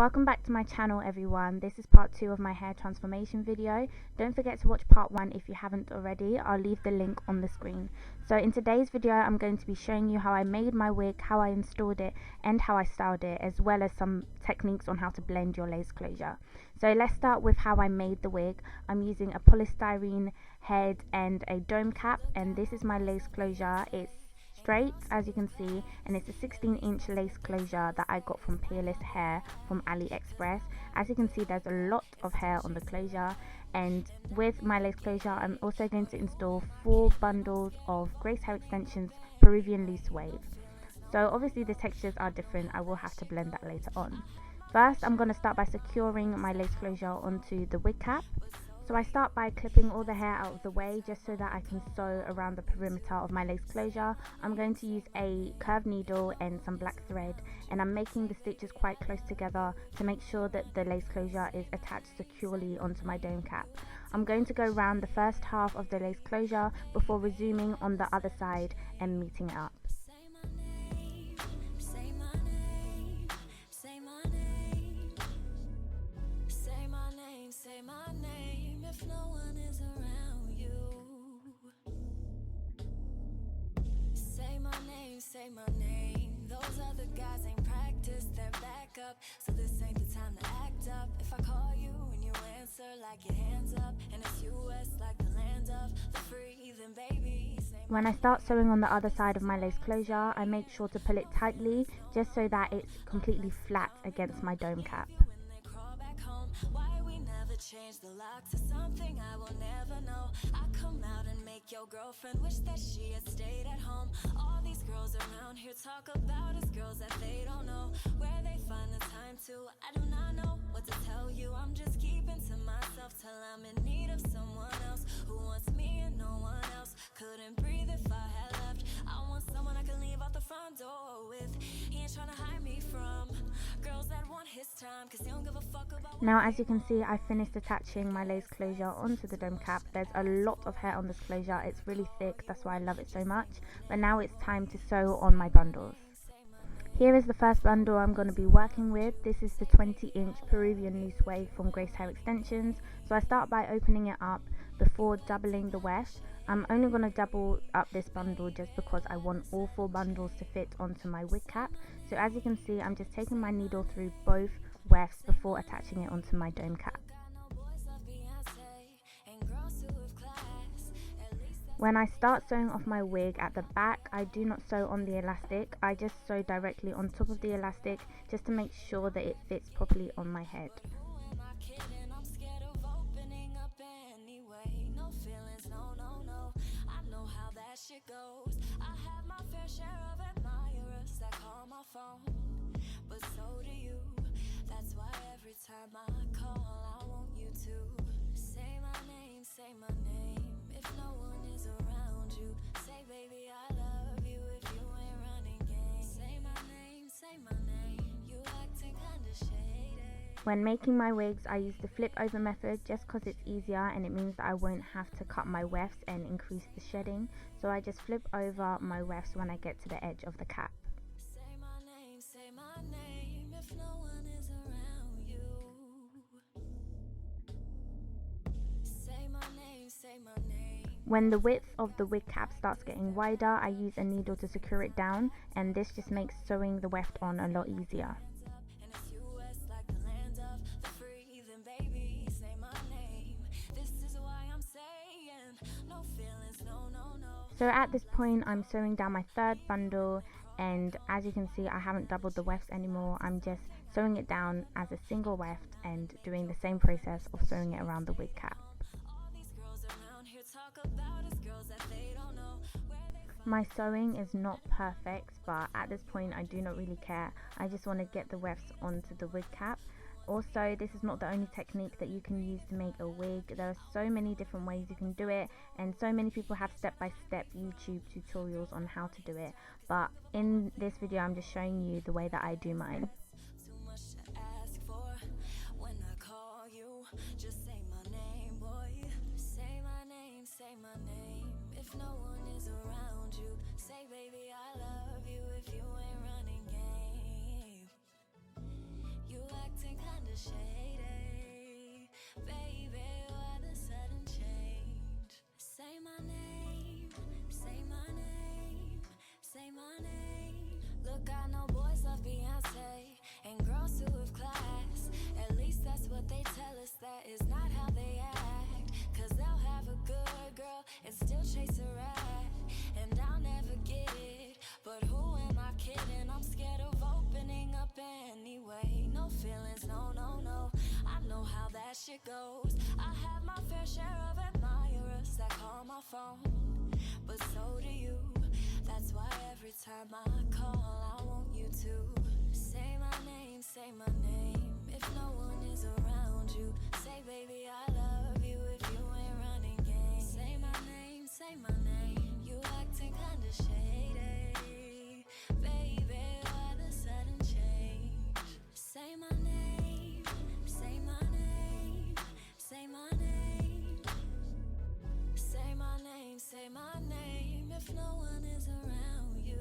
Welcome back to my channel, everyone. This is part 2 of my hair transformation video. Don't forget to watch part 1 if you haven't already. I'll leave the link on the screen. So in today's video, I'm going to be showing you how I made my wig, how I installed it, and how I styled it, as well as some techniques on how to blend your lace closure. So let's start with how I made the wig. I'm using a polystyrene head and a dome cap, and this is my lace closure. It's straight, as you can see, and it's a 16-inch lace closure that I got from Peerless hair from Aliexpress. As you can see, there's a lot of hair on the closure, and with my lace closure I'm also going to install 4 bundles of Grace hair extensions Peruvian loose wave. So obviously the textures are different, I will have to blend that later on. First, I'm going to start by securing my lace closure onto the wig cap. So I start by clipping all the hair out of the way just so that I can sew around the perimeter of my lace closure. I'm going to use a curved needle and some black thread, and I'm making the stitches quite close together to make sure that the lace closure is attached securely onto my dome cap. I'm going to go around the first half of the lace closure before resuming on the other side and meeting it up. If no one is around you, say my name. Those other guys ain't practiced their backup, so this ain't the time to act up. If I call you and you answer like your hands up, and it's US like the land of the free, then baby. When I start sewing on the other side of my lace closure, I make sure to pull it tightly just so that it's completely flat against my dome cap. Change the locks to something I will never know. I come out and make your girlfriend wish that she had stayed at home. All these girls around here talk about us girls that they don't know where they find the time to. I do not know what to tell you. I'm just keeping to myself till I'm in need of someone else who wants me and no one else. Couldn't breathe if I had left. I want someone I can leave out the front door with. He ain't trying to hide me from girls that want his time, cause they don't give a fuck about. Now, as you can see, I finished attaching my lace closure onto the dome cap. There's a lot of hair on this closure, it's really thick, that's why I love it so much. But now it's time to sew on my bundles. Here is the first bundle I'm going to be working with. This is the 20-inch Peruvian loose wave from Grace Hair Extensions. So I start by opening it up before doubling the weft. I'm only going to double up this bundle just because I want all 4 bundles to fit onto my wig cap. So as you can see, I'm just taking my needle through both wefts before attaching it onto my dome cap. When I start sewing off my wig at the back, I do not sew on the elastic. I just sew directly on top of the elastic just to make sure that it fits properly on my head. But so do you. That's why every time I call, I want you to say my name, say my name. If no one is around you, say baby I love you. If you ain't running game, say my name. You acting kinda shady. When making my wigs, I use the flip over method just because it's easier and it means that I won't have to cut my wefts and increase the shedding. So I just flip over my wefts when I get to the edge of the cap. Say my name if no one is around you. Say my name. When the width of the wig cap starts getting wider, I use a needle to secure it down, and this just makes sewing the weft on a lot easier. So at this point I'm sewing down my 3rd bundle, and as you can see I haven't doubled the wefts anymore. I'm just sewing it down as a single weft and doing the same process of sewing it around the wig cap. My sewing is not perfect, but at this point I do not really care. I just want to get the wefts onto the wig cap. Also, this is not the only technique that you can use to make a wig. There are so many different ways you can do it, and so many people have step-by-step YouTube tutorials on how to do it. But in this video I'm just showing you the way that I do mine. Too much to ask for when I call you. Just say my name, boy. Say my name. If no one is around you, say baby I love you. If you ain't running game, you acting Look, I know boys love Beyonce and girls who have class. At least that's what they tell us. That is not how they act. Cause they'll have a good girl and still chase a rat. And I'll never get it, but who am I kidding? I'm scared of opening up anyway. No feelings, no, no, no. I know how that shit goes. I have my fair share of admirers that call my phone, but so do you. That's why every time I call, I want you to say my name, say my name. If no one is around you, say baby I love you. If you ain't running game, say my name, say my name. You acting kinda shady, baby, why the sudden change? Say my name, say my name, say my name. Say my name, say my name. If no one is around you,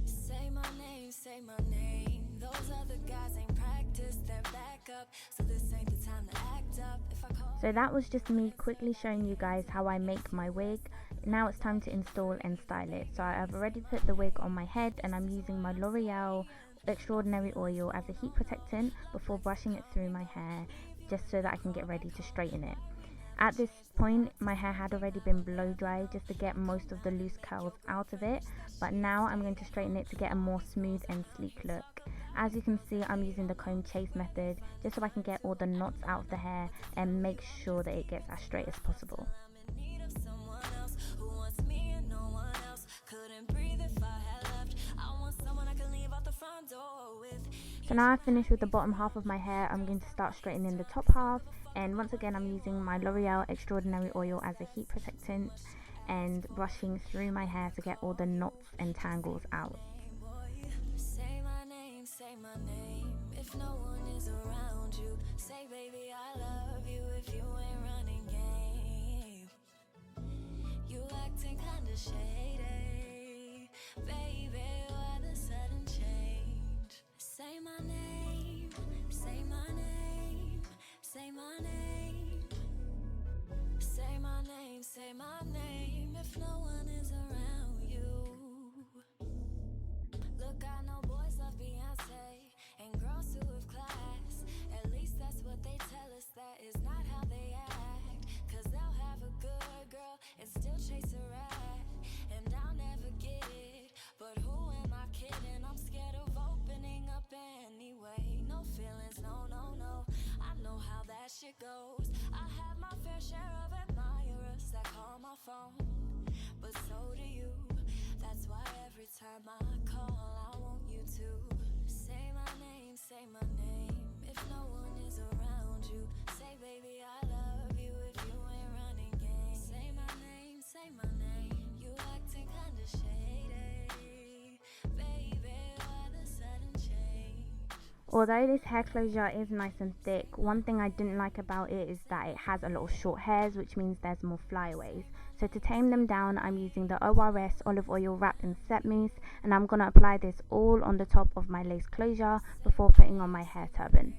say my name, say my name. Those other guys ain't practiced their backup, so this ain't the time to act up. If I call. So that was just me quickly showing you guys how I make my wig. Now it's time to install and style it. So I've already put the wig on my head and I'm using my L'Oreal Extraordinary Oil as a heat protectant before brushing it through my hair, just so that I can get ready to straighten it. At this point my hair had already been blow dried just to get most of the loose curls out of it, but now I'm going to straighten it to get a more smooth and sleek look. As you can see, I'm using the comb chase method just so I can get all the knots out of the hair and make sure that it gets as straight as possible. I'm in need of someone else who wants me and no one else. Couldn't breathe if I had left. I want someone I can leave out the front door with. So now I've finished with the bottom half of my hair, I'm going to start straightening the top half, and once again I'm using my L'Oreal Extraordinary Oil as a heat protectant and brushing through my hair to get all the knots and tangles out. Say my name, say my name. If no one is around you, say baby I love you. If you ain't running game, you acting kinda shady, baby, why the sudden change? Say my name, say my name, say my name. Say my name, say my name. If no one is around you. Look, I know boys love Beyonce and girls who have class. At least that's what they tell us. That is not how they act. Cause they'll have a good girl and still chase a rat. And I'll never get it, but who am I kidding? I'm scared of opening up anyway. No feelings, no, no, no. I know how that shit goes. I have my fair share of admirers that call my phone, but so do you. That's why every time I call, I want you to say my name, say my name. If no one is around you, say baby I love you. If you ain't running game, say my name, say my name. You acting kinda shady, baby, why the sudden change? Although this hair closure is nice and thick, one thing I didn't like about it is that it has a lot of short hairs, which means there's more flyaways. So to tame them down, I'm using the ORS olive oil wrapped in set mousse, and I'm going to apply this all on the top of my lace closure before putting on my hair turban.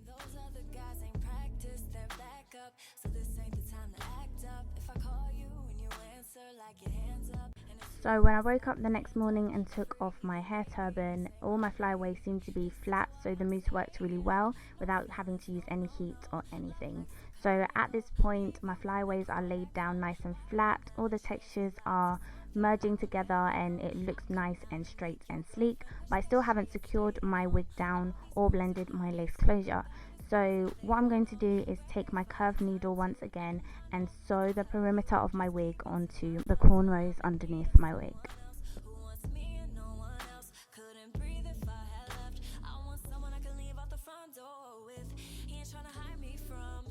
Those other guys ain't practiced their backup, so this ain't the time to act up. If I call you and you answer like your hands up. So when I woke up the next morning and took off my hair turban, all my flyaways seemed to be flat, so the mousse worked really well without having to use any heat or anything. So at this point my flyaways are laid down nice and flat, all the textures are merging together and it looks nice and straight and sleek, but I still haven't secured my wig down or blended my lace closure. So what I'm going to do is take my curved needle once again and sew the perimeter of my wig onto the cornrows underneath my wig. Who wants me and no one else? Couldn't breathe if I had left. I want someone I can leave out the front door with. He ain't tryna hide me from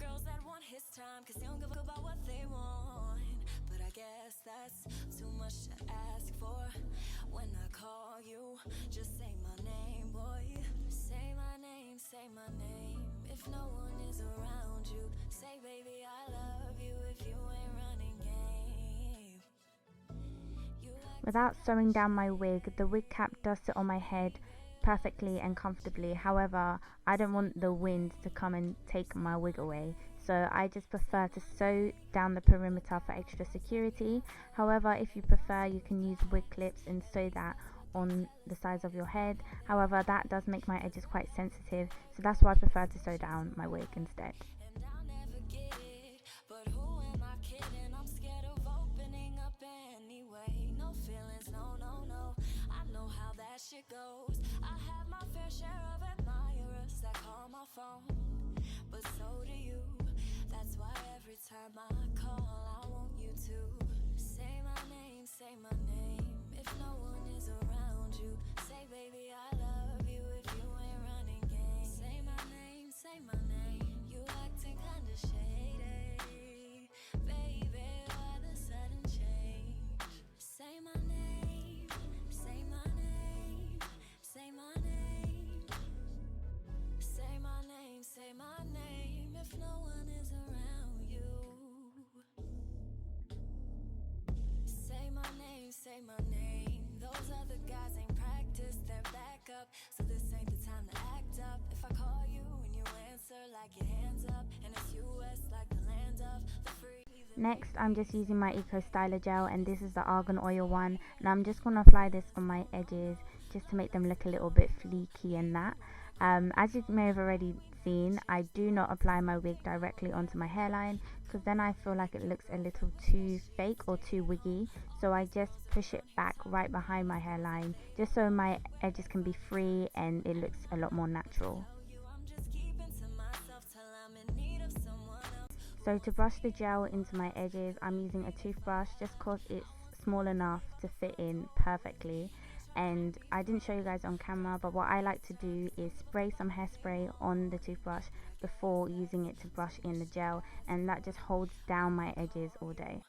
girls that want his time, cause they don't give a about what they want. But I guess that's too much to ask for. When I call you, just say my name, boy. Say my name, say my name. If no one is around you, say baby I love you. If you ain't running game, you Without sewing down my wig, the wig cap does sit on my head perfectly and comfortably. However, I don't want the wind to come and take my wig away, so I just prefer to sew down the perimeter for extra security. However, if you prefer, you can use wig clips and sew that on the sides of your head. However, that does make my edges quite sensitive, so that's why I prefer to sew down my wig instead. And I'll never get it, but who am I kidding? I'm scared of opening up anyway. No feelings, no, no, no. I know how that shit goes. I have my fair share of admirers that call my phone, but so do you. That's why every time I call, I want you to say my name, say my name. If no one is around you, say baby I love you. If you ain't running game, say my name, say my name. You acting kinda shady, baby, why the sudden change? Say my name, say my name, say my name. Say my name, say my name. If no one is around you, say my name, say my name. Those other guys ain't practiced their backup, so this ain't the time to act up. If I call you and you answer like your hands up, and it's US like the land of the free. Next, I'm just using my Eco Styler gel, and this is the argan oil one, and I'm just going to apply this on my edges just to make them look a little bit fleeky and that. As you may have already seen, I do not apply my wig directly onto my hairline, because then I feel like it looks a little too fake or too wiggy, so I just push it back right behind my hairline just so my edges can be free and it looks a lot more natural. So to brush the gel into my edges, I'm using a toothbrush just because it's small enough to fit in perfectly. And I didn't show you guys on camera, but what I like to do is spray some hairspray on the toothbrush before using it to brush in the gel, and that just holds down my edges all day.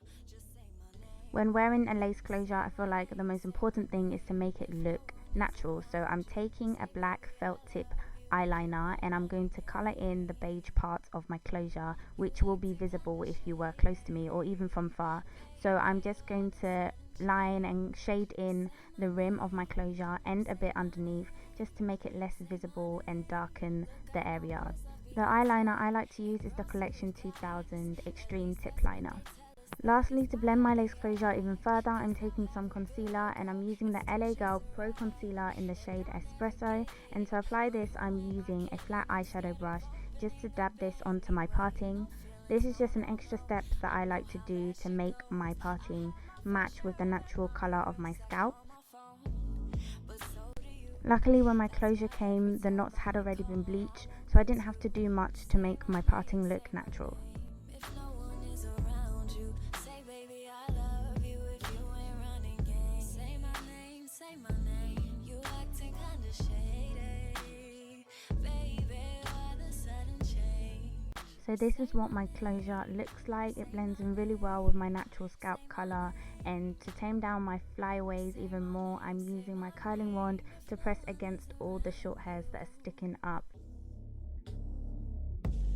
When wearing a lace closure, I feel like the most important thing is to make it look natural. So I'm taking a black felt tip eyeliner and I'm going to color in the beige parts of my closure, which will be visible if you were close to me or even from far. So I'm just going to line and shade in the rim of my closure and a bit underneath, just to make it less visible and darken the area. The eyeliner I like to use is the Collection 2000 Extreme Tip Liner. Lastly, to blend my lace closure even further, I'm taking some concealer and I'm using the LA Girl Pro Concealer in the shade Espresso, and to apply this I'm using a flat eyeshadow brush just to dab this onto my parting. This is just an extra step that I like to do to make my parting match with the natural colour of my scalp. Luckily when my closure came, the knots had already been bleached, so I didn't have to do much to make my parting look natural. So this is what my closure looks like. It blends in really well with my natural scalp colour, and to tame down my flyaways even more, I'm using my curling wand to press against all the short hairs that are sticking up.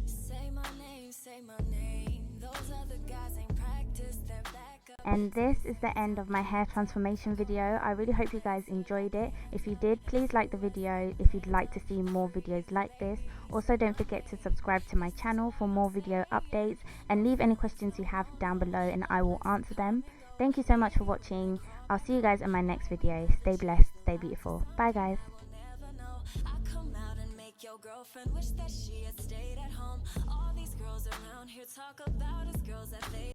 Say my name, say my name. Those other guys ain't practiced their backup. And this is the end of my hair transformation video. I really hope you guys enjoyed it. If you did, please like the video if you'd like to see more videos like this. Also, don't forget to subscribe to my channel for more video updates, and leave any questions you have down below and I will answer them. Thank you so much for watching. I'll see you guys in my next video. Stay blessed, stay beautiful. Bye guys. Your girlfriend wish that she had stayed at home. All these girls around here talk about us girls that they